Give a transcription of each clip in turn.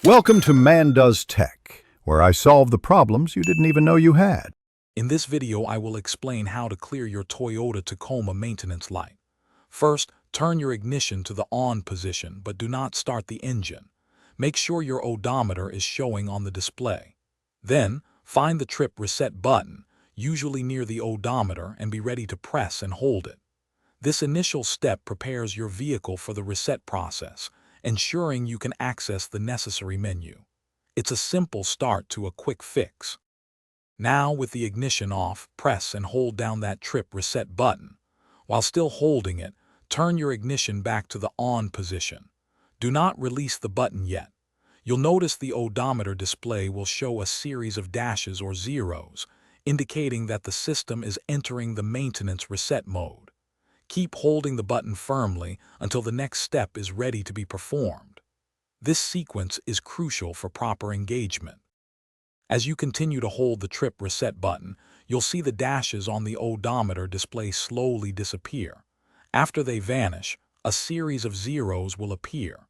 Welcome to Man Does Tech, where I solve the problems you didn't even know you had. In this video, I will explain how to clear your Toyota Tacoma maintenance light. First, turn your ignition to the on position, but do not start the engine. Make sure your odometer is showing on the display. Then, find the trip reset button, usually near the odometer, and be ready to press and hold it. This initial step prepares your vehicle for the reset process, ensuring you can access the necessary menu. It's a simple start to a quick fix. Now, with the ignition off, press and hold down that trip reset button. While still holding it, turn your ignition back to the on position. Do not release the button yet. You'll notice the odometer display will show a series of dashes or zeros, indicating that the system is entering the maintenance reset mode. Keep holding the button firmly until the next step is ready to be performed. This sequence is crucial for proper engagement. As you continue to hold the trip reset button, you'll see the dashes on the odometer display slowly disappear. After they vanish, a series of zeros will appear.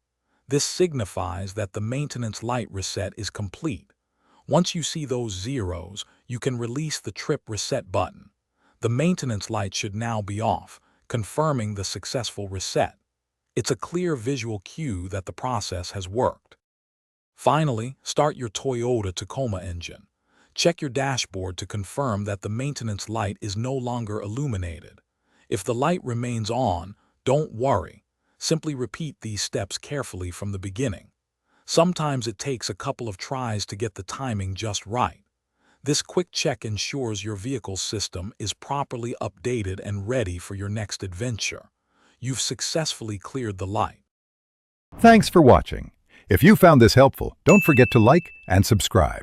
This signifies that the maintenance light reset is complete. Once you see those zeros, you can release the trip reset button. The maintenance light should now be off, confirming the successful reset. It's a clear visual cue that the process has worked. Finally, start your Toyota Tacoma engine. Check your dashboard to confirm that the maintenance light is no longer illuminated. If the light remains on, don't worry. Simply repeat these steps carefully from the beginning. Sometimes it takes a couple of tries to get the timing just right. This quick check ensures your vehicle's system is properly updated and ready for your next adventure. You've successfully cleared the light. Thanks for watching. If you found this helpful, don't forget to like and subscribe.